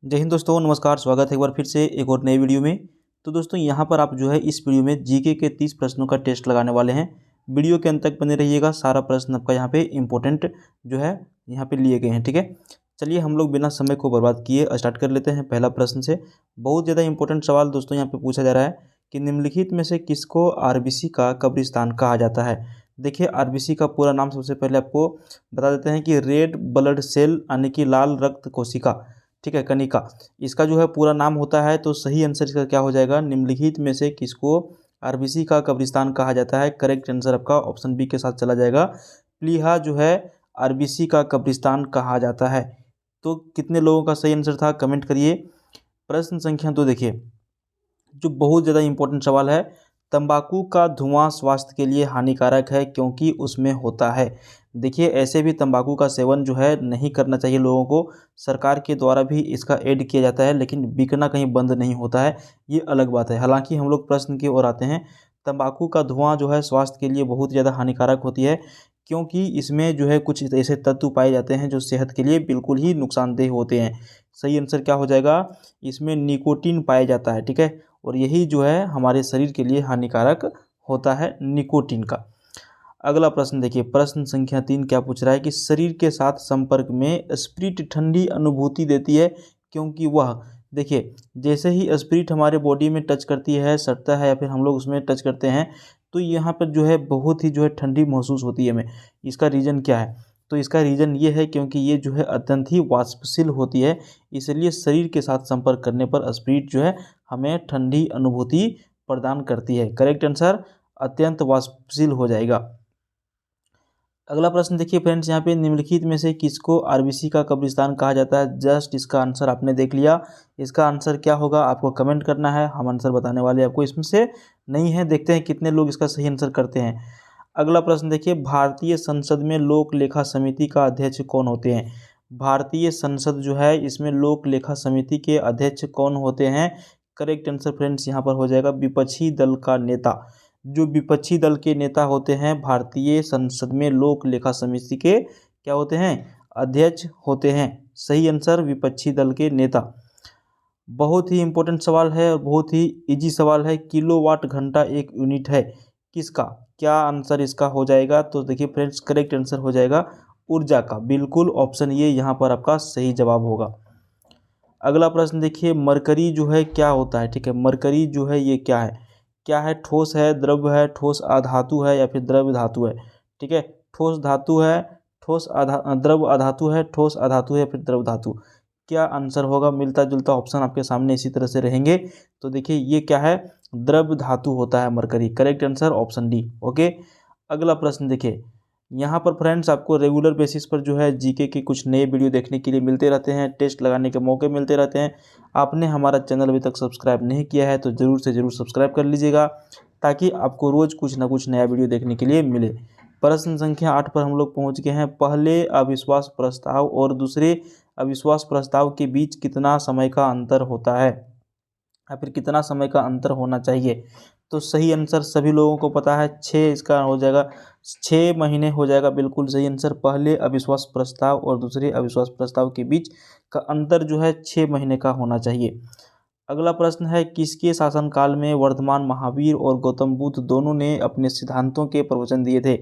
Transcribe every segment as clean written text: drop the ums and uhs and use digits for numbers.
जय हिंद दोस्तों, नमस्कार। स्वागत है एक बार फिर से एक और नई वीडियो में। तो दोस्तों यहाँ पर आप जो है इस वीडियो में जीके के 30 प्रश्नों का टेस्ट लगाने वाले हैं। वीडियो के अंत तक बने रहिएगा। सारा प्रश्न आपका यहाँ पे इम्पोर्टेंट जो है यहाँ पे लिए गए हैं। ठीक है, चलिए हम लोग बिना समय को बर्बाद किए स्टार्ट कर लेते हैं पहला प्रश्न से। बहुत ज़्यादा इंपॉर्टेंट सवाल दोस्तों यहाँ पे पूछा जा रहा है कि निम्नलिखित में से किसको आरबीसी का कब्रिस्तान कहा जाता है। देखिए, आरबीसी का पूरा नाम सबसे पहले आपको बता देते हैं कि रेड ब्लड सेल यानी कि लाल रक्त कोशिका, ठीक है, कनिका, इसका जो है पूरा नाम होता है। तो सही आंसर इसका क्या हो जाएगा, निम्नलिखित में से किसको आरबीसी का कब्रिस्तान कहा जाता है। करेक्ट आंसर आपका ऑप्शन बी के साथ चला जाएगा। प्लीहा जो है आरबीसी का कब्रिस्तान कहा जाता है। तो कितने लोगों का सही आंसर था कमेंट करिए। प्रश्न संख्या 2 देखिए, जो बहुत ज़्यादा इंपॉर्टेंट सवाल है। तंबाकू का धुआं स्वास्थ्य के लिए हानिकारक है क्योंकि उसमें होता है। देखिए, ऐसे भी तंबाकू का सेवन जो है नहीं करना चाहिए लोगों को। सरकार के द्वारा भी इसका ऐड किया जाता है, लेकिन बिकना कहीं बंद नहीं होता है, ये अलग बात है। हालांकि हम लोग प्रश्न की ओर आते हैं। तंबाकू का धुआं जो है स्वास्थ्य के लिए बहुत ज़्यादा हानिकारक होती है, क्योंकि इसमें जो है कुछ ऐसे तत्व पाए जाते हैं जो सेहत के लिए बिल्कुल ही नुकसानदेह होते हैं। सही आंसर क्या हो जाएगा, इसमें निकोटीन पाया जाता है। ठीक है, और यही जो है हमारे शरीर के लिए हानिकारक होता है, निकोटीन का। अगला प्रश्न देखिए, प्रश्न संख्या 3 क्या पूछ रहा है कि शरीर के साथ संपर्क में स्प्रिट ठंडी अनुभूति देती है क्योंकि वह, देखिए, जैसे ही स्प्रिट हमारे बॉडी में टच करती है, सटता है या फिर हम लोग उसमें टच करते हैं, तो यहाँ पर जो है बहुत ही जो है ठंडी महसूस होती है हमें। इसका रीज़न क्या है, तो इसका रीज़न ये है क्योंकि ये जो है अत्यंत ही वाष्पशील होती है, इसलिए शरीर के साथ संपर्क करने पर स्प्रिट जो है हमें ठंडी अनुभूति प्रदान करती है। करेक्ट आंसर अत्यंत वाष्पशील हो जाएगा। अगला प्रश्न देखिए फ्रेंड्स, यहाँ पे निम्नलिखित में से किसको आरबीसी का कब्रिस्तान कहा जाता है। जस्ट इसका आंसर आपने देख लिया। इसका आंसर क्या होगा आपको कमेंट करना है, हम आंसर बताने वाले आपको इसमें से नहीं है। देखते हैं कितने लोग इसका सही आंसर करते हैं। अगला प्रश्न देखिए, भारतीय संसद में लोक लेखा समिति का अध्यक्ष कौन होते हैं। भारतीय संसद जो है इसमें लोक लेखा समिति के अध्यक्ष कौन होते हैं। करेक्ट आंसर फ्रेंड्स यहाँ पर हो जाएगा विपक्षी दल का नेता। जो विपक्षी दल के नेता होते हैं भारतीय संसद में लोक लेखा समिति के क्या होते हैं, अध्यक्ष होते हैं। सही आंसर विपक्षी दल के नेता। बहुत ही इंपॉर्टेंट सवाल है और बहुत ही इजी सवाल है। किलोवाट घंटा एक यूनिट है किसका, क्या आंसर इसका हो जाएगा। तो देखिए फ्रेंड्स, करेक्ट आंसर हो जाएगा ऊर्जा का। बिल्कुल ऑप्शन ये यहाँ पर आपका सही जवाब होगा। अगला प्रश्न देखिए, मरकरी जो है क्या होता है। ठीक है, मरकरी जो है ये क्या है, क्या है, ठोस है, द्रव है, ठोस अधातु है या फिर द्रव धातु है। ठीक है, ठोस धातु है, द्रव अधातु है, ठोस अधातु है या फिर द्रव धातु। क्या आंसर होगा, मिलता जुलता ऑप्शन आपके सामने इसी तरह से रहेंगे। तो देखिए ये क्या है, द्रव धातु होता है mercury. Correct answer option D. Okay, अगला प्रश्न देखिए, यहाँ पर फ्रेंड्स आपको रेगुलर बेसिस पर जो है जीके के कुछ नए वीडियो देखने के लिए मिलते रहते हैं, टेस्ट लगाने के मौके मिलते रहते हैं। आपने हमारा चैनल अभी तक सब्सक्राइब नहीं किया है तो ज़रूर से ज़रूर सब्सक्राइब कर लीजिएगा, ताकि आपको रोज़ कुछ ना कुछ नया वीडियो देखने के लिए मिले। प्रश्न संख्या 8 पर हम लोग पहुँच गए हैं। पहले अविश्वास प्रस्ताव और दूसरे अविश्वास प्रस्ताव के बीच कितना समय का अंतर होता है या फिर कितना समय का अंतर होना चाहिए। तो सही आंसर सभी लोगों को पता है, 6 इसका हो जाएगा, 6 महीने हो जाएगा। बिल्कुल सही आंसर। पहले अविश्वास प्रस्ताव और दूसरे अविश्वास प्रस्ताव के बीच का अंतर जो है 6 महीने का होना चाहिए। अगला प्रश्न है, किसके शासनकाल में वर्धमान महावीर और गौतम बुद्ध दोनों ने अपने सिद्धांतों के प्रवचन दिए थे।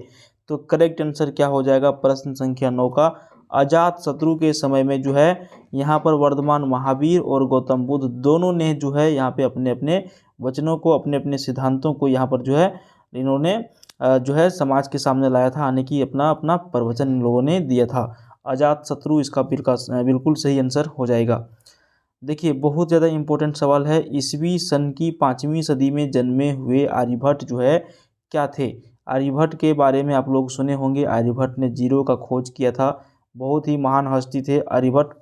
तो करेक्ट आंसर क्या हो जाएगा, प्रश्न संख्या 9 का अजात शत्रु के समय में जो है यहाँ पर वर्धमान महावीर और गौतम बुद्ध दोनों ने जो है यहाँ पे अपने अपने वचनों को, अपने अपने सिद्धांतों को यहाँ पर जो है इन्होंने जो है समाज के सामने लाया था, यानी कि अपना अपना प्रवचन इन लोगों ने दिया था। अजात शत्रु इसका बिल्कुल सही आंसर हो जाएगा। देखिए, बहुत ज़्यादा इंपॉर्टेंट सवाल है। ईसवी सन की 5वीं सदी में जन्मे हुए आर्यभट्ट जो है क्या थे। आर्यभट्ट के बारे में आप लोग सुने होंगे, आर्यभट्ट ने जीरो का खोज किया था, बहुत ही महान हस्ती थे आर्यभट्ट।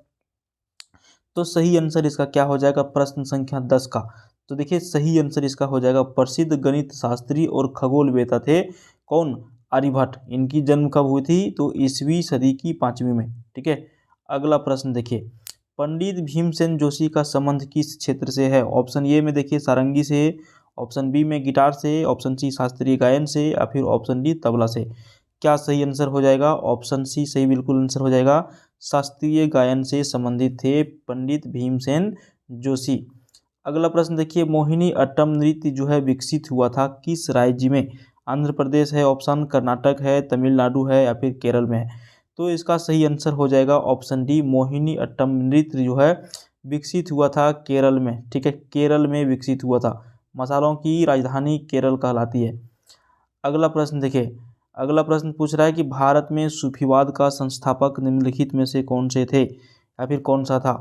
तो सही आंसर इसका क्या हो जाएगा, प्रश्न संख्या 10 का। तो देखिए सही आंसर इसका हो जाएगा प्रसिद्ध गणित शास्त्री और खगोलवेता थे कौन, आर्यभट्ट। इनकी जन्म कब हुई थी, तो ईसवी सदी की 5वीं में। ठीक है, अगला प्रश्न देखिए, पंडित भीमसेन जोशी का संबंध किस क्षेत्र से है। ऑप्शन ए में देखिए सारंगी से, ऑप्शन बी में गिटार से, ऑप्शन सी शास्त्रीय गायन से या फिर ऑप्शन डी तबला से। क्या सही आंसर हो जाएगा? ऑप्शन सी सही बिल्कुल आंसर हो जाएगा। शास्त्रीय गायन से संबंधित थे पंडित भीमसेन जोशी। अगला प्रश्न देखिए, मोहिनी अट्टम नृत्य जो है विकसित हुआ था किस राज्य में? आंध्र प्रदेश है ऑप्शन, कर्नाटक है, तमिलनाडु है या फिर केरल में है? तो इसका सही आंसर हो जाएगा ऑप्शन डी, मोहिनी अट्टम नृत्य जो है विकसित हुआ था केरल में। ठीक है, केरल में विकसित हुआ था। मसालों की राजधानी केरल कहलाती है। अगला प्रश्न देखिए, अगला प्रश्न पूछ रहा है कि भारत में सूफीवाद का संस्थापक निम्नलिखित में से कौन से थे या फिर कौन सा था?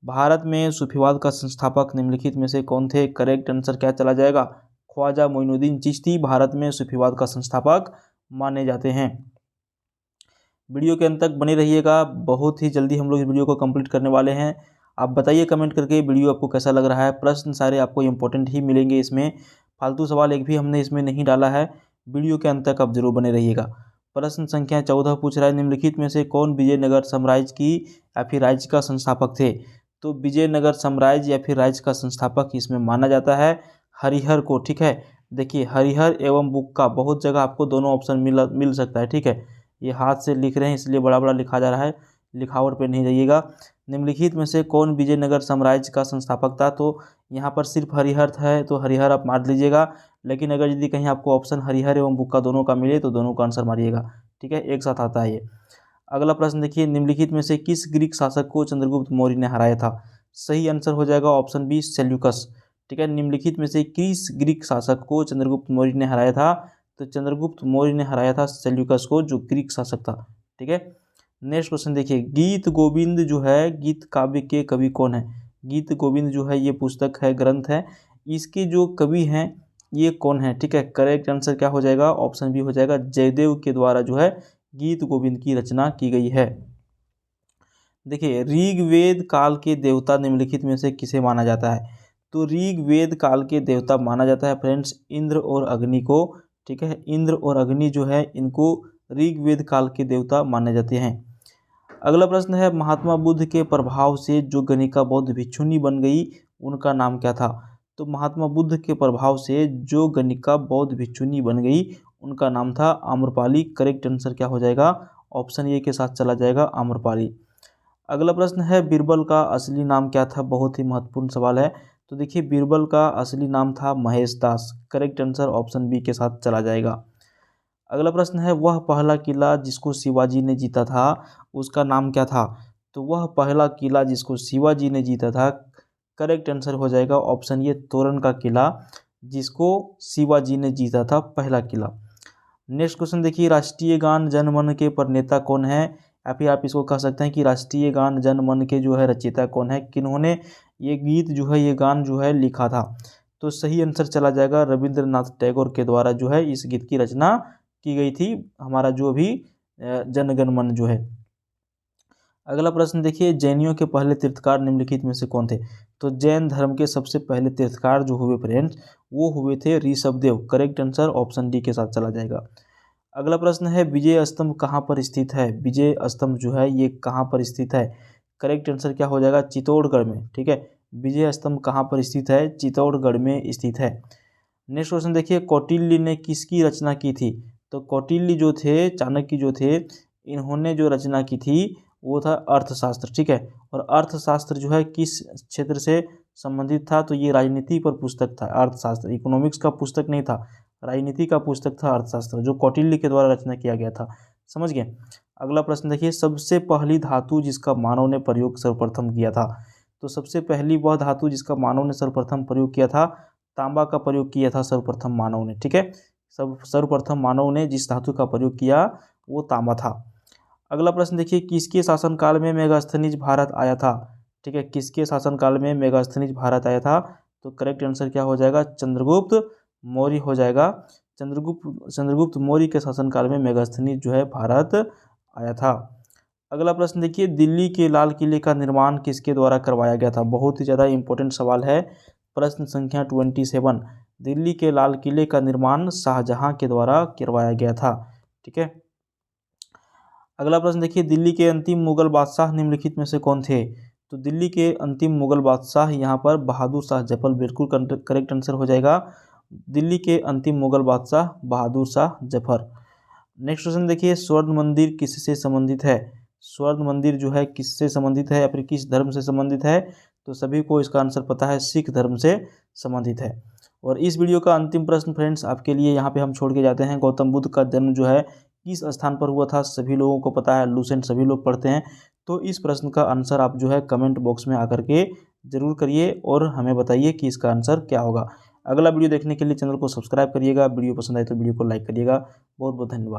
भारत में सूफीवाद का संस्थापक निम्नलिखित में से कौन थे? करेक्ट आंसर क्या चला जाएगा? ख्वाजा मोइनुद्दीन चिश्ती भारत में सूफीवाद का संस्थापक माने जाते हैं। वीडियो के अंत तक बने रहिएगा, बहुत ही जल्दी हम लोग इस वीडियो को कंप्लीट करने वाले हैं। आप बताइए कमेंट करके वीडियो आपको कैसा लग रहा है। प्रश्न सारे आपको इंपॉर्टेंट ही मिलेंगे, इसमें फालतू सवाल एक भी हमने इसमें नहीं डाला है। वीडियो के अंत तक आप जरूर बने रहिएगा। प्रश्न संख्या 14 पूछ रहा है, निम्नलिखित में से कौन विजयनगर साम्राज्य की या फिर राज्य का संस्थापक थे? तो विजयनगर साम्राज्य या फिर राज्य का संस्थापक इसमें माना जाता है हरिहर को। ठीक है, देखिए हरिहर एवं बुक्का, बहुत जगह आपको दोनों ऑप्शन मिल सकता है। ठीक है, ये हाथ से लिख रहे हैं इसलिए बड़ा बड़ा लिखा जा रहा है, लिखावट पे नहीं जाइएगा। निम्नलिखित में से कौन विजयनगर साम्राज्य का संस्थापक था? तो यहाँ पर सिर्फ हरिहर है तो हरिहर आप मार लीजिएगा, लेकिन अगर यदि कहीं आपको ऑप्शन हरिहर एवं बुक्का दोनों का मिले तो दोनों का आंसर मारिएगा। ठीक है, एक साथ आता है ये। अगला प्रश्न देखिए, निम्नलिखित में से किस ग्रीक शासक को चंद्रगुप्त मौर्य ने हराया था? सही आंसर हो जाएगा ऑप्शन बी, सेल्यूकस। ठीक है, निम्नलिखित में से किस ग्रीक शासक को चंद्रगुप्त मौर्य ने हराया था? तो चंद्रगुप्त मौर्य ने हराया था सेल्यूकस को, जो ग्रीक शासक था। ठीक है, नेक्स्ट क्वेश्चन देखिए, गीत गोविंद जो है, गीत काव्य के कवि कौन है? गीत गोविंद जो है ये पुस्तक है, ग्रंथ है, इसके जो कवि हैं ये कौन है? ठीक है, करेक्ट आंसर क्या हो जाएगा? ऑप्शन बी हो जाएगा, जयदेव के द्वारा जो है गीत गोविंद की रचना की गई है। देखिए, ऋग्वेद काल के देवता निम्नलिखित में से किसे माना जाता है? तो ऋग्वेद काल के देवता माना जाता है फ्रेंड्स इंद्र और अग्नि को। ठीक है, इंद्र और अग्नि जो है इनको ऋग्वेद काल के देवता माने जाते हैं। अगला प्रश्न है, महात्मा बुद्ध के प्रभाव से जो गणिका बौद्ध भिक्षुनी बन गई उनका नाम क्या था? तो महात्मा बुद्ध के प्रभाव से जो गणिका बौद्ध भिक्षुनी बन गई उनका नाम था आम्रपाली। करेक्ट आंसर क्या हो जाएगा? ऑप्शन ए के साथ चला जाएगा, आम्रपाली। अगला प्रश्न है, बीरबल का असली नाम क्या था? बहुत ही महत्वपूर्ण सवाल है। तो देखिए, बीरबल का असली नाम था महेश दास। करेक्ट आंसर ऑप्शन बी के साथ चला जाएगा। अगला प्रश्न है, वह पहला किला जिसको शिवाजी ने जीता था उसका नाम क्या था? तो वह पहला किला जिसको शिवाजी ने जीता था, करेक्ट आंसर हो जाएगा ऑप्शन ये, तोरण का किला, जिसको शिवाजी ने जीता था, पहला किला। नेक्स्ट क्वेश्चन देखिए, राष्ट्रीय गान जन मन के प्रणेता कौन है? या फिर आप इसको कह सकते हैं कि राष्ट्रीय गान जन मन के जो है रचयिता कौन है, किन्होंने ये गीत जो है, ये गान जो है लिखा था? तो सही आंसर चला जाएगा, रविंद्रनाथ टैगोर के द्वारा जो है इस गीत की रचना की गई थी, हमारा जो भी जनगण मन जो है। अगला प्रश्न देखिए, जैनियों के पहले तीर्थकार निम्नलिखित में से कौन थे? तो जैन धर्म के सबसे पहले तीर्थकार जो हुए फ्रेंड्स वो हुए थे Rishabhdev. Correct answer option D के साथ चला जाएगा। अगला प्रश्न है, विजय स्तंभ कहाँ पर स्थित है? विजय स्तंभ जो है ये कहाँ पर स्थित है? करेक्ट आंसर क्या हो जाएगा? चित्तौड़गढ़ में। ठीक है, विजय स्तंभ कहाँ पर स्थित है? चित्तौड़गढ़ में स्थित है। नेक्स्ट क्वेश्चन देखिए, कौटिल्य ने किसकी रचना की थी? तो कौटिल्य जो थे, चाणक्य जो थे, इन्होंने जो रचना की थी वो था अर्थशास्त्र। ठीक है, और अर्थशास्त्र जो है किस क्षेत्र से संबंधित था? तो ये राजनीति पर पुस्तक था, अर्थशास्त्र। इकोनॉमिक्स का पुस्तक नहीं था, राजनीति का पुस्तक था अर्थशास्त्र, जो कौटिल्य के द्वारा रचना किया गया था। समझ गए? अगला प्रश्न देखिए, सबसे पहली धातु जिसका मानव ने प्रयोग सर्वप्रथम किया था? तो सबसे पहली वह धातु जिसका मानव ने सर्वप्रथम प्रयोग किया था, तांबा का प्रयोग किया था सर्वप्रथम मानव ने। ठीक है, सर्वप्रथम मानव ने जिस धातु का प्रयोग किया वो तांबा था। अगला प्रश्न देखिए, किसके शासनकाल में मेगास्थनीज भारत आया था? ठीक है, किसके शासनकाल में मेगास्थनीज भारत आया था? तो करेक्ट आंसर क्या हो जाएगा? चंद्रगुप्त मौर्य हो जाएगा। चंद्रगुप्त मौर्य के शासनकाल में मेगास्थनीज जो है भारत आया था। अगला प्रश्न देखिए, दिल्ली के लाल किले का निर्माण किसके द्वारा करवाया गया था? बहुत ही ज़्यादा इंपॉर्टेंट सवाल है। प्रश्न संख्या 27, दिल्ली के लाल किले का निर्माण शाहजहां के द्वारा करवाया गया था। ठीक है, अगला प्रश्न देखिए, दिल्ली के अंतिम मुगल बादशाह निम्नलिखित में से कौन थे? तो दिल्ली के अंतिम मुगल बादशाह यहाँ पर बहादुर शाह जफर, बिल्कुल करेक्ट आंसर हो जाएगा। दिल्ली के अंतिम मुगल बादशाह बहादुर शाह जफर। नेक्स्ट क्वेश्चन देखिए, स्वर्ण मंदिर किससे संबंधित है? स्वर्ण मंदिर जो है किससे संबंधित है या फिर किस धर्म से संबंधित है? तो सभी को इसका आंसर पता है, सिख धर्म से संबंधित है। और इस वीडियो का अंतिम प्रश्न फ्रेंड्स आपके लिए यहाँ पे हम छोड़ के जाते हैं, गौतम बुद्ध का जन्म जो है किस स्थान पर हुआ था? सभी लोगों को पता है, लूसेंट सभी लोग पढ़ते हैं। तो इस प्रश्न का आंसर आप जो है कमेंट बॉक्स में आकर के ज़रूर करिए और हमें बताइए कि इसका आंसर क्या होगा। अगला वीडियो देखने के लिए चैनल को सब्सक्राइब करिएगा। वीडियो पसंद आए तो वीडियो को लाइक करिएगा। बहुत बहुत धन्यवाद।